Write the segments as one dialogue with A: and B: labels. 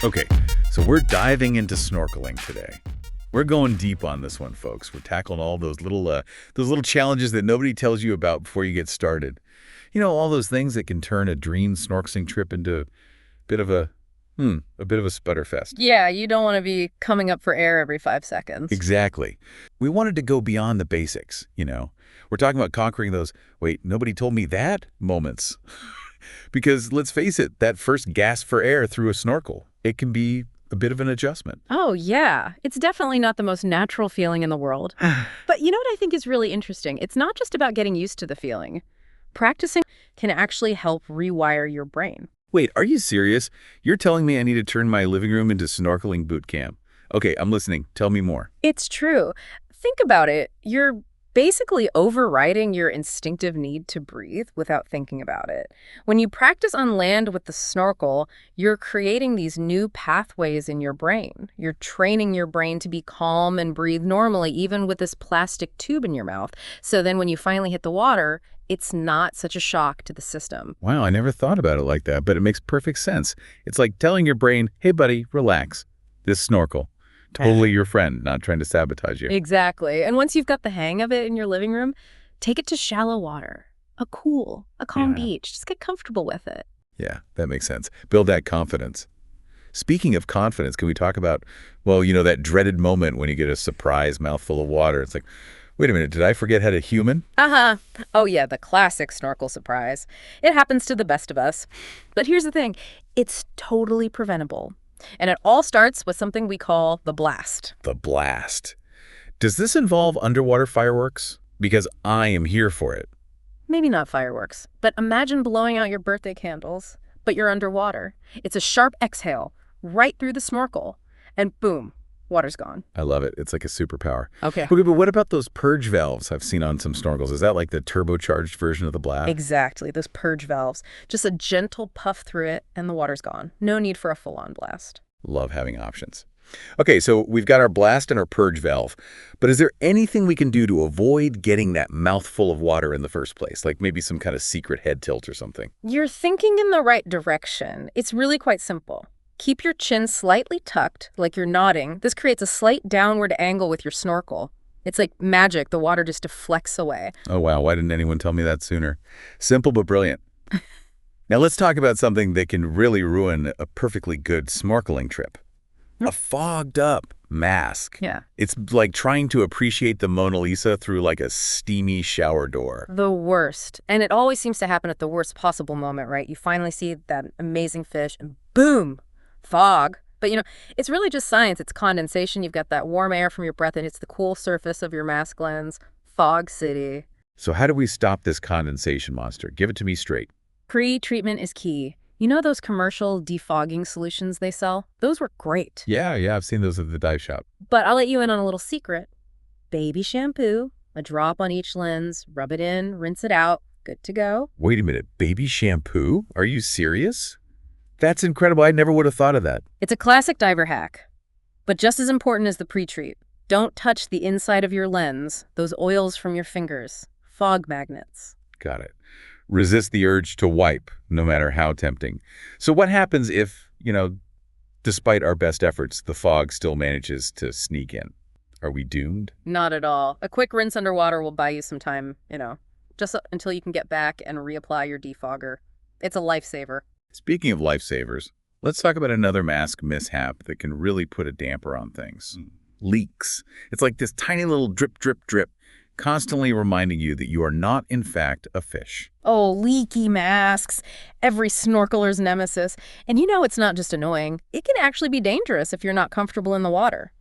A: Okay, so we're diving into snorkeling today. We're going deep on this one, folks. We're tackling all those little challenges that nobody tells you about before you get started. You know, all those things that can turn a dream snorkeling trip into a bit of a sputterfest.
B: Yeah, you don't want to be coming up for air every 5 seconds.
A: Exactly. We wanted to go beyond the basics, you know. We're talking about conquering those, wait, nobody told me that moments. Because let's face it, that first gasp for air through a snorkel, it can be a bit of an adjustment.
B: Oh, yeah. It's definitely not the most natural feeling in the world. But you know what I think is really interesting? It's not just about getting used to the feeling. Practicing can actually help rewire your brain.
A: Wait, are you serious? You're telling me I need to turn my living room into snorkeling boot camp? Okay, I'm listening. Tell me more.
B: It's true. Think about it. You're basically overriding your instinctive need to breathe without thinking about it. When you practice on land with the snorkel, you're creating these new pathways in your brain. You're training your brain to be calm and breathe normally, even with this plastic tube in your mouth. So then when you finally hit the water, it's not such a shock to the system.
A: Wow, I never thought about it like that, but it makes perfect sense. It's like telling your brain, hey, buddy, relax. This snorkel. Totally your friend, not trying to sabotage you.
B: Exactly. And once you've got the hang of it in your living room, take it to shallow water, a calm beach. Just get comfortable with it.
A: Yeah, that makes sense. Build that confidence. Speaking of confidence, can we talk about, well, you know, that dreaded moment when you get a surprise mouthful of water? It's like, wait a minute, did I forget how to human?
B: Oh, yeah, the classic snorkel surprise. It happens to the best of us. But here's the thing. It's totally preventable. And it all starts with something we call the blast.
A: The blast. Does this involve underwater fireworks? Because I am here for it.
B: Maybe not fireworks, but imagine blowing out your birthday candles, but you're underwater. It's a sharp exhale right through the snorkel, and boom, water's gone.
A: I love it. It's like a superpower.
B: Okay,
A: but what about those purge valves I've seen on some snorkels? Is that like the turbocharged version of the blast?
B: Exactly, those purge valves. Just a gentle puff through it, and the water's gone. No need for a full-on blast.
A: Love having options. Okay, so we've got our blast and our purge valve. But is there anything we can do to avoid getting that mouthful of water in the first place? Like maybe some kind of secret head tilt or something?
B: You're thinking in the right direction. It's really quite simple. Keep your chin slightly tucked, like you're nodding. This creates a slight downward angle with your snorkel. It's like magic. The water just deflects away.
A: Oh, wow. Why didn't anyone tell me that sooner? Simple but brilliant. Now let's talk about something that can really ruin a perfectly good snorkeling trip. A fogged up mask.
B: Yeah.
A: It's like trying to appreciate the Mona Lisa through like a steamy shower door.
B: The worst. And it always seems to happen at the worst possible moment, right? You finally see that amazing fish and boom, fog. But, you know, it's really just science. It's condensation. You've got that warm air from your breath and it's the cool surface of your mask lens. Fog city.
A: So how do we stop this condensation monster? Give it to me straight.
B: Pre-treatment is key. You know those commercial defogging solutions they sell? Those work great.
A: Yeah, I've seen those at the dive shop.
B: But I'll let you in on a little secret. Baby shampoo, a drop on each lens, rub it in, rinse it out, good to go.
A: Wait a minute, baby shampoo? Are you serious? That's incredible. I never would have thought of that.
B: It's a classic diver hack. But just as important as the pre-treat, don't touch the inside of your lens, those oils from your fingers, fog magnets.
A: Got it. Resist the urge to wipe, no matter how tempting. So what happens if, you know, despite our best efforts, the fog still manages to sneak in? Are we doomed?
B: Not at all. A quick rinse underwater will buy you some time, you know, just until you can get back and reapply your defogger. It's a lifesaver.
A: Speaking of lifesavers, let's talk about another mask mishap that can really put a damper on things. Leaks. It's like this tiny little drip, drip, drip, constantly reminding you that you are not, in fact, a fish.
B: Oh, leaky masks. Every snorkeler's nemesis. And you know it's not just annoying. It can actually be dangerous if you're not comfortable in the water.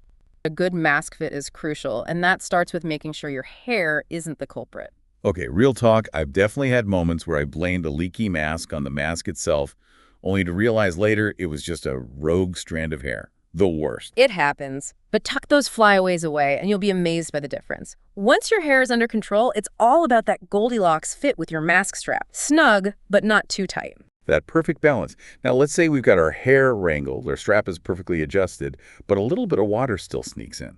B: A good mask fit is crucial, and that starts with making sure your hair isn't the culprit.
A: Okay, real talk, I've definitely had moments where I blamed a leaky mask on the mask itself, only to realize later it was just a rogue strand of hair. The worst.
B: It happens, but tuck those flyaways away and you'll be amazed by the difference. Once your hair is under control, it's all about that Goldilocks fit with your mask strap. Snug, but not too tight.
A: That perfect balance. Now, let's say we've got our hair wrangled, our strap is perfectly adjusted, but a little bit of water still sneaks in.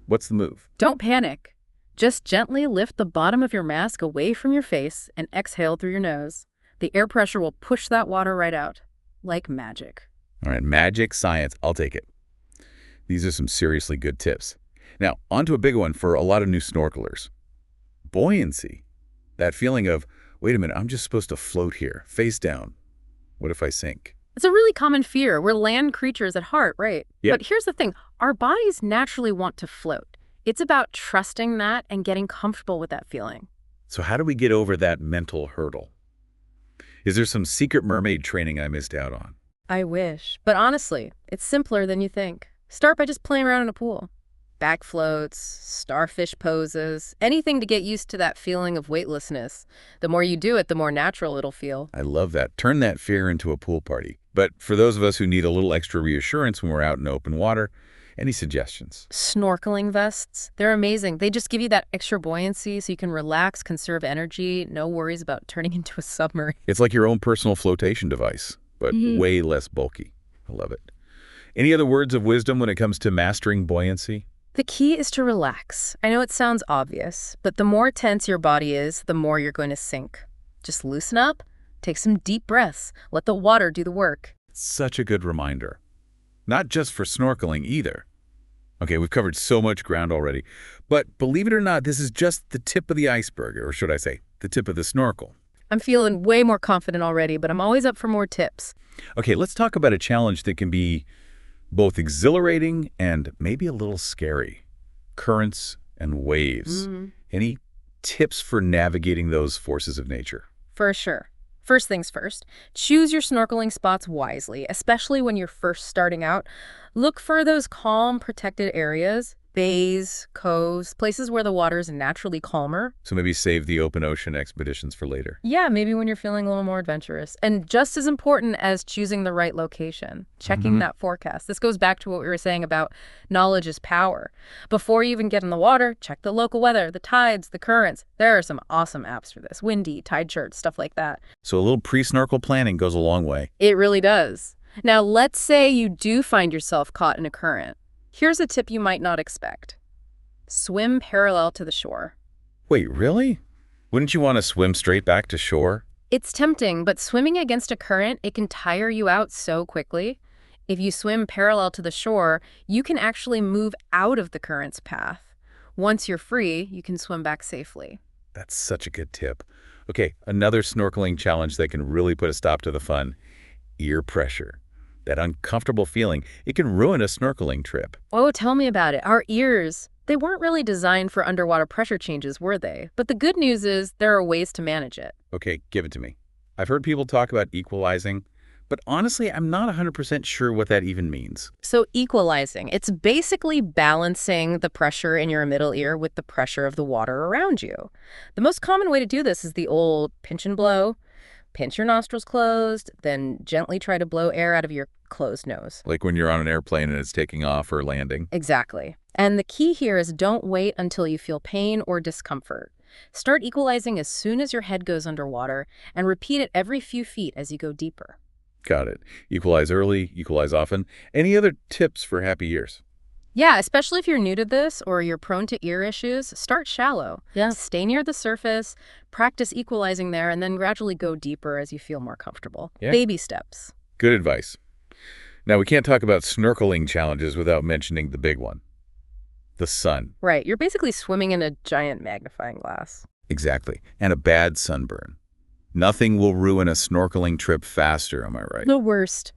A: What's the move?
B: Don't panic. Just gently lift the bottom of your mask away from your face and exhale through your nose. The air pressure will push that water right out, like magic.
A: All right, magic, science, I'll take it. These are some seriously good tips. Now, on to a big one for a lot of new snorkelers. Buoyancy. That feeling of, wait a minute, I'm just supposed to float here, face down. What if I sink?
B: It's a really common fear. We're land creatures at heart, right?
A: Yep.
B: But here's the thing. Our bodies naturally want to float. It's about trusting that and getting comfortable with that feeling.
A: So how do we get over that mental hurdle? Is there some secret mermaid training I missed out on?
B: I wish. But honestly, it's simpler than you think. Start by just playing around in a pool. Back floats, starfish poses, anything to get used to that feeling of weightlessness. The more you do it, the more natural it'll feel.
A: I love that. Turn that fear into a pool party. But for those of us who need a little extra reassurance when we're out in open water, any suggestions?
B: Snorkeling vests, they're amazing. They just give you that extra buoyancy so you can relax, conserve energy, no worries about turning into a submarine.
A: It's like your own personal flotation device, but way less bulky. I love it. Any other words of wisdom when it comes to mastering buoyancy?
B: The key is to relax. I know it sounds obvious, but the more tense your body is, the more you're going to sink. Just loosen up, take some deep breaths, let the water do the work.
A: Such a good reminder. Not just for snorkeling either. Okay, we've covered so much ground already, but believe it or not, this is just the tip of the iceberg, or should I say, the tip of the snorkel.
B: I'm feeling way more confident already, but I'm always up for more tips.
A: Okay, let's talk about a challenge that can be both exhilarating and maybe a little scary. Currents and waves. Any tips for navigating those forces of nature?
B: For sure. First things first, choose your snorkeling spots wisely, especially when you're first starting out. Look for those calm, protected areas, bays, coves, places where the water is naturally calmer.
A: So maybe save the open ocean expeditions for later.
B: Yeah, maybe when you're feeling a little more adventurous. And just as important as choosing the right location, checking that forecast. This goes back to what we were saying about knowledge is power. Before you even get in the water, check the local weather, the tides, the currents. There are some awesome apps for this. Windy, tide charts, stuff like that.
A: So a little pre-snorkel planning goes a long way.
B: It really does. Now, let's say you do find yourself caught in a current. Here's a tip you might not expect. Swim parallel to the shore.
A: Wait, really? Wouldn't you want to swim straight back to shore?
B: It's tempting, but swimming against a current, it can tire you out so quickly. If you swim parallel to the shore, you can actually move out of the current's path. Once you're free, you can swim back safely.
A: That's such a good tip. Okay, another snorkeling challenge that can really put a stop to the fun. Ear pressure. That uncomfortable feeling, it can ruin a snorkeling trip.
B: Oh, tell me about it. Our ears, they weren't really designed for underwater pressure changes, were they? But the good news is there are ways to manage it.
A: Okay, give it to me. I've heard people talk about equalizing, but honestly, I'm not 100% sure what that even means.
B: So equalizing, it's basically balancing the pressure in your middle ear with the pressure of the water around you. The most common way to do this is the old pinch and blow. Pinch your nostrils closed, then gently try to blow air out of your closed nose.
A: Like when you're on an airplane and it's taking off or landing.
B: Exactly. And the key here is don't wait until you feel pain or discomfort. Start equalizing as soon as your head goes underwater and repeat it every few feet as you go deeper.
A: Got it. Equalize early, equalize often. Any other tips for happy ears?
B: Yeah, especially if you're new to this or you're prone to ear issues, start shallow. Yeah. Stay near the surface, practice equalizing there, and then gradually go deeper as you feel more comfortable.
A: Yeah.
B: Baby steps.
A: Good advice. Now, we can't talk about snorkeling challenges without mentioning the big one. The sun.
B: Right. You're basically swimming in a giant magnifying glass.
A: Exactly. And a bad sunburn. Nothing will ruin a snorkeling trip faster, am I right?
B: The worst.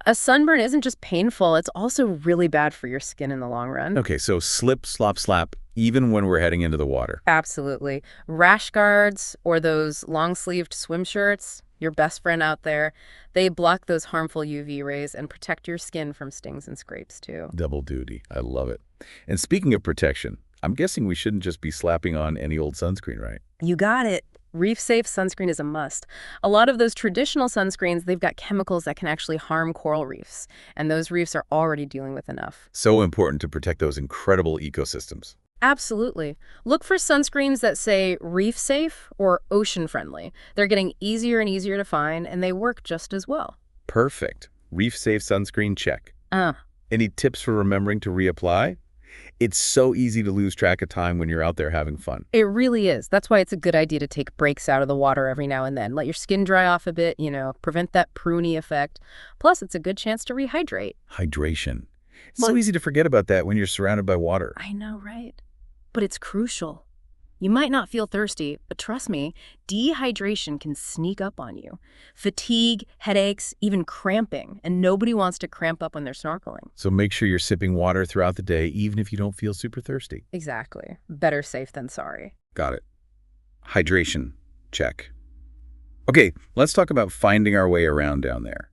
B: A sunburn isn't just painful, it's also really bad for your skin in the long run.
A: Okay, so slip, slop, slap, even when we're heading into the water.
B: Absolutely. Rash guards or those long-sleeved swim shirts, your best friend out there, they block those harmful UV rays and protect your skin from stings and scrapes too.
A: Double duty. I love it. And speaking of protection, I'm guessing we shouldn't just be slapping on any old sunscreen, right?
B: You got it. Reef-safe sunscreen is a must. A lot of those traditional sunscreens, they've got chemicals that can actually harm coral reefs, and those reefs are already dealing with enough.
A: So important to protect those incredible ecosystems.
B: Absolutely. Look for sunscreens that say reef-safe or ocean-friendly. They're getting easier and easier to find, and they work just as well.
A: Perfect. Reef-safe sunscreen check. Any tips for remembering to reapply? It's so easy to lose track of time when you're out there having fun.
B: It really is. That's why it's a good idea to take breaks out of the water every now and then. Let your skin dry off a bit, prevent that pruny effect. Plus, it's a good chance to rehydrate.
A: Hydration. It's
B: Well,
A: so easy to forget about that when you're surrounded by water.
B: I know, right? But it's crucial. You might not feel thirsty, but trust me, dehydration can sneak up on you. Fatigue, headaches, even cramping, and nobody wants to cramp up when they're snorkeling.
A: So make sure you're sipping water throughout the day, even if you don't feel super thirsty.
B: Exactly. Better safe than sorry.
A: Got it. Hydration. Check. Okay, let's talk about finding our way around down there.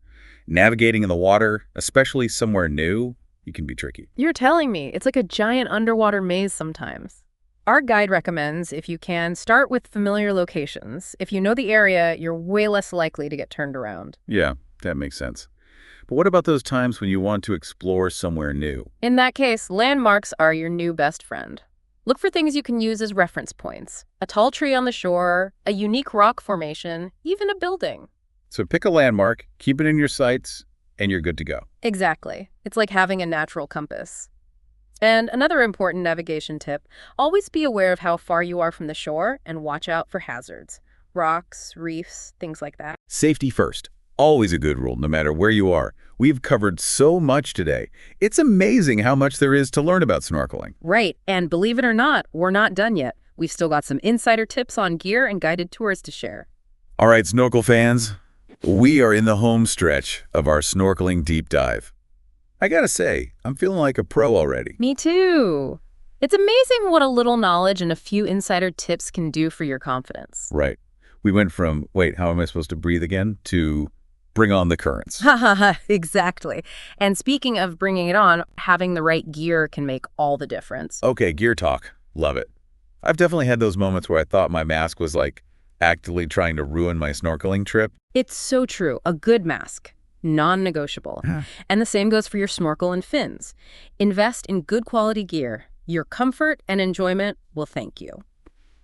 A: Navigating in the water, especially somewhere new, it can be tricky.
B: You're telling me it's like a giant underwater maze sometimes. Our guide recommends, if you can, start with familiar locations. If you know the area, you're way less likely to get turned around.
A: Yeah, that makes sense. But what about those times when you want to explore somewhere new?
B: In that case, landmarks are your new best friend. Look for things you can use as reference points. A tall tree on the shore, a unique rock formation, even a building.
A: So pick a landmark, keep it in your sights, and you're good to go.
B: Exactly. It's like having a natural compass. And another important navigation tip, always be aware of how far you are from the shore and watch out for hazards. Rocks, reefs, things like that.
A: Safety first. Always a good rule, no matter where you are. We've covered so much today. It's amazing how much there is to learn about snorkeling.
B: Right, and believe it or not, we're not done yet. We've still got some insider tips on gear and guided tours to share.
A: All right, snorkel fans, we are in the home stretch of our snorkeling deep dive. I gotta say, I'm feeling like a pro already.
B: Me too. It's amazing what a little knowledge and a few insider tips can do for your confidence.
A: Right. We went from, wait, how am I supposed to breathe again, to bring on the currents.
B: Ha ha ha, exactly. And speaking of bringing it on, having the right gear can make all the difference.
A: Okay, gear talk. Love it. I've definitely had those moments where I thought my mask was like actively trying to ruin my snorkeling trip.
B: It's so true. A good mask. Non-negotiable. And the same goes for your snorkel and fins. Invest in good quality gear. Your comfort and enjoyment will thank you.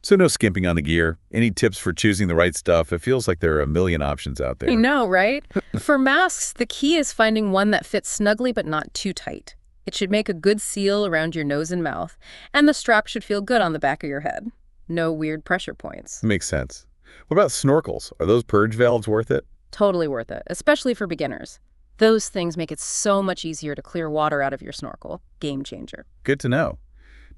A: So no skimping on the gear. Any tips for choosing the right stuff? It feels like there are a million options out there.
B: I know, right? For masks, the key is finding one that fits snugly but not too tight. It should make a good seal around your nose and mouth, and the strap should feel good on the back of your head. No weird pressure points.
A: Makes sense. What about snorkels? Are those purge valves worth it?
B: Totally worth it, especially for beginners. Those things make it so much easier to clear water out of your snorkel. Game changer.
A: Good to know.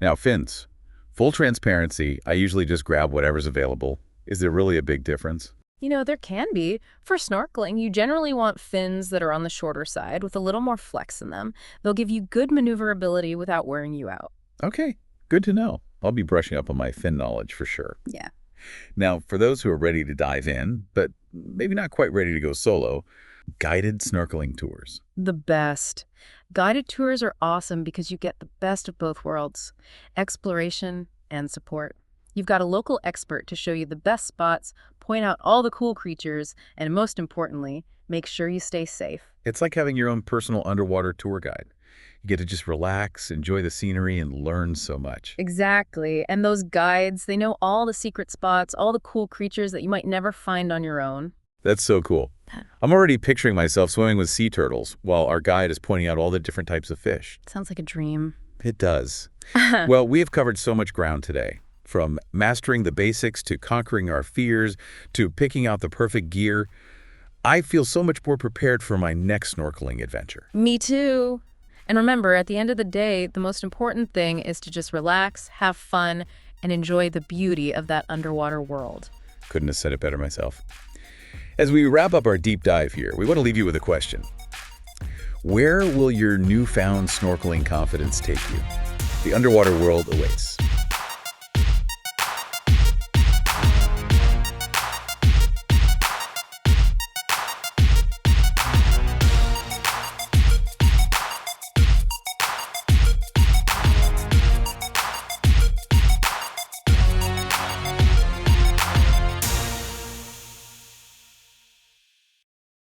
A: Now, fins. Full transparency, I usually just grab whatever's available. Is there really a big difference?
B: There can be. For snorkeling, you generally want fins that are on the shorter side with a little more flex in them. They'll give you good maneuverability without wearing you out.
A: Okay, good to know. I'll be brushing up on my fin knowledge for sure.
B: Yeah.
A: Now, for those who are ready to dive in, but maybe not quite ready to go solo, guided snorkeling tours.
B: The best. Guided tours are awesome because you get the best of both worlds, exploration and support. You've got a local expert to show you the best spots, point out all the cool creatures, and most importantly, make sure you stay safe.
A: It's like having your own personal underwater tour guide. You get to just relax, enjoy the scenery, and learn so much.
B: Exactly. And those guides, they know all the secret spots, all the cool creatures that you might never find on your own.
A: That's so cool. I'm already picturing myself swimming with sea turtles while our guide is pointing out all the different types of fish.
B: Sounds like a dream.
A: It does. Well, we have covered so much ground today. From mastering the basics to conquering our fears to picking out the perfect gear. I feel so much more prepared for my next snorkeling adventure.
B: Me too. And remember, at the end of the day, the most important thing is to just relax, have fun, and enjoy the beauty of that underwater world.
A: Couldn't have said it better myself. As we wrap up our deep dive here, we want to leave you with a question. Where will your newfound snorkeling confidence take you? The underwater world awaits.